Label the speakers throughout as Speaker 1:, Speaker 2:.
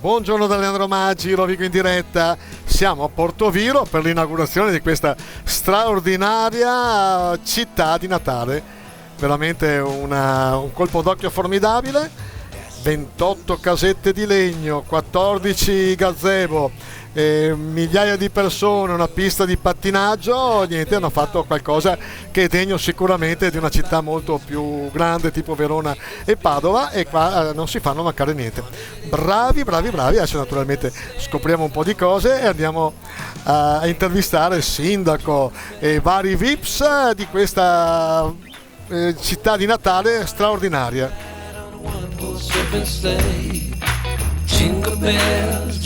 Speaker 1: Buongiorno da Leandro Maggi, Rovigo in diretta. Siamo a Portoviro per l'inaugurazione di questa straordinaria città di Natale. Veramente un colpo d'occhio formidabile. 28 casette di legno, 14 gazebo, migliaia di persone, una pista di pattinaggio. Niente, hanno fatto qualcosa che è degno sicuramente di una città molto più grande tipo Verona e Padova, e qua non si fanno mancare niente. Bravi. Adesso naturalmente scopriamo un po' di cose e andiamo a intervistare il sindaco e vari VIPs di questa città di Natale straordinaria.
Speaker 2: Open sleigh. Jingle bells,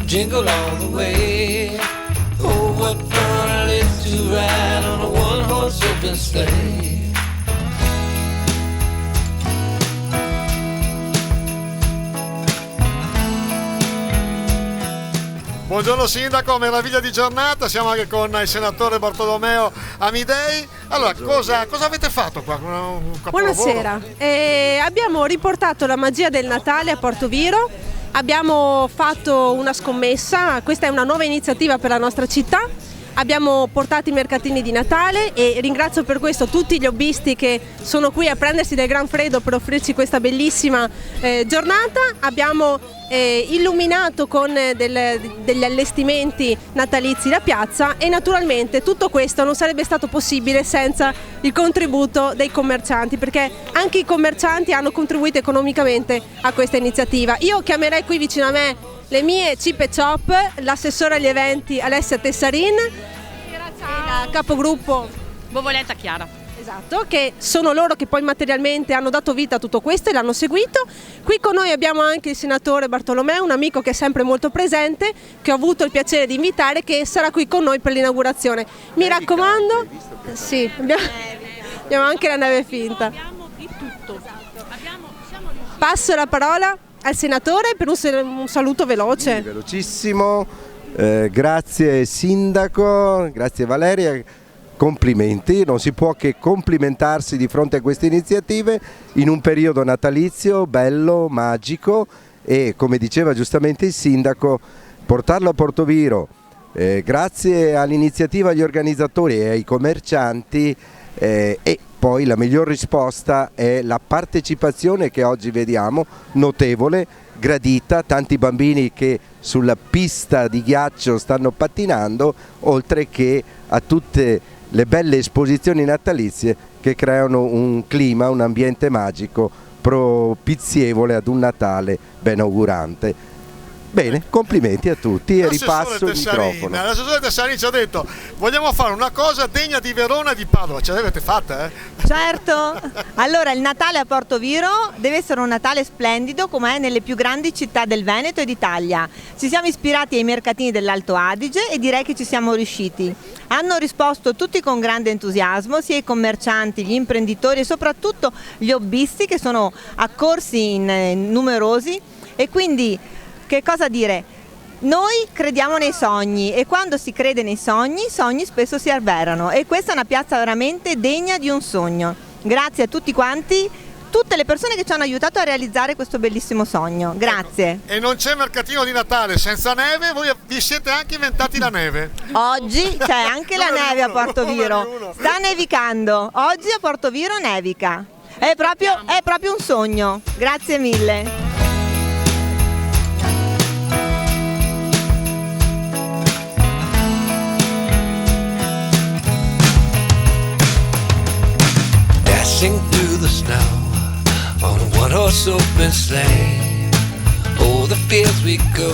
Speaker 2: jingle all the way. Oh, what fun it is to ride on a one-horse open sleigh.
Speaker 1: Buongiorno sindaco, meraviglia di giornata, siamo anche con il senatore Bartolomeo Amidei. Allora, cosa avete fatto qua?
Speaker 3: Buonasera, abbiamo riportato la magia del Natale a Portoviro, abbiamo fatto una scommessa, questa è una nuova iniziativa per la nostra città. Abbiamo portato i mercatini di Natale e ringrazio per questo tutti gli hobbisti che sono qui a prendersi del gran freddo per offrirci questa bellissima giornata. Abbiamo illuminato con degli allestimenti natalizi la piazza e naturalmente tutto questo non sarebbe stato possibile senza il contributo dei commercianti, perché anche i commercianti hanno contribuito economicamente a questa iniziativa. Io chiamerei qui vicino a me le mie Chip e Chop, l'assessore agli eventi Alessia Tessarin e la capogruppo
Speaker 4: Bovoletta Chiara.
Speaker 3: Esatto, che sono loro che poi materialmente hanno dato vita a tutto questo e l'hanno seguito. Qui con noi abbiamo anche il senatore Bartolomeo, un amico che è sempre molto presente, che ho avuto il piacere di invitare, che sarà qui con noi per l'inaugurazione. Mi raccomando, sì, abbiamo anche la neve finta.
Speaker 4: Abbiamo di tutto.
Speaker 3: Passo la parola al senatore per un saluto veloce.
Speaker 5: Sì, velocissimo, grazie sindaco, grazie Valeria, complimenti, non si può che complimentarsi di fronte a queste iniziative in un periodo natalizio bello, magico e come diceva giustamente il sindaco, portarlo a Portoviro, grazie all'iniziativa agli organizzatori e ai commercianti e poi la miglior risposta è la partecipazione che oggi vediamo, notevole, gradita, tanti bambini che sulla pista di ghiaccio stanno pattinando, oltre che a tutte le belle esposizioni natalizie che creano un clima, un ambiente magico propizievole ad un Natale benaugurante. Bene, complimenti a tutti e ripasso il microfono.
Speaker 1: L'assessore Tessarini ci ha detto: vogliamo fare una cosa degna di Verona e di Padova, ce l'avete fatta?
Speaker 6: Certo, allora il Natale a Portoviro deve essere un Natale splendido come è nelle più grandi città del Veneto e d'Italia. Ci siamo ispirati ai mercatini dell'Alto Adige e direi che ci siamo riusciti. Hanno risposto tutti con grande entusiasmo, sia i commercianti, gli imprenditori e soprattutto gli hobbisti che sono accorsi in numerosi e quindi che cosa dire? Noi crediamo nei sogni e quando si crede nei sogni, i sogni spesso si avverano e questa è una piazza veramente degna di un sogno. Grazie a tutti quanti, tutte le persone che ci hanno aiutato a realizzare questo bellissimo sogno. Grazie.
Speaker 1: E non c'è mercatino di Natale senza neve, voi vi siete anche inventati la neve.
Speaker 6: Oggi c'è anche la neve a Portoviro, sta nevicando, oggi a Portoviro nevica. È proprio un sogno. Grazie mille.
Speaker 2: Dashing through the snow on a one-horse open sleigh. Oh, the fields we go,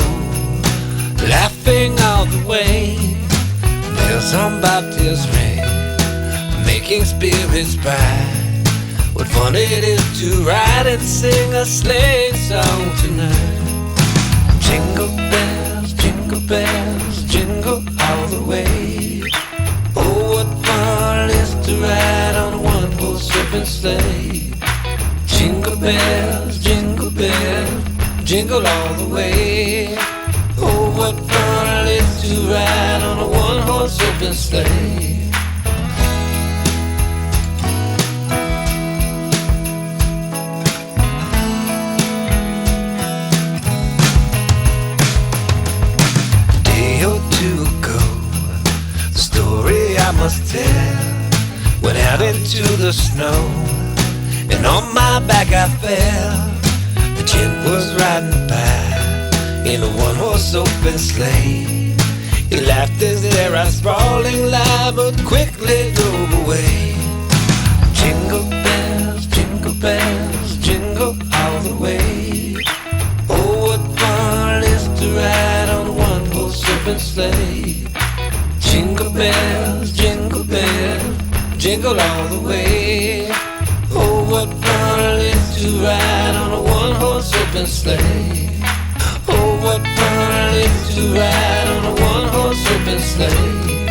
Speaker 2: laughing all the way. Bells on bobtails ring, making spirits bright. What fun it is to ride and sing a sleigh song tonight. Jingle bells, jingle all the way. Oh, what fun it is to ride on a one-horse open sleigh. Jingle bells, jingle all the way. Oh, what fun it is to ride on a one-horse open sleigh. into the snow, and on my back I fell. The gent was riding by in a one-horse open sleigh. He laughed as there I sprawling lie, but quickly drove away. Jingle bells, jingle all the way. Oh, what fun it is to ride on a one-horse open sleigh. Jingle bells, jingle all the way. Oh, what fun it is to ride on a one-horse open sleigh. Oh, what fun it is to ride on a one-horse open sleigh.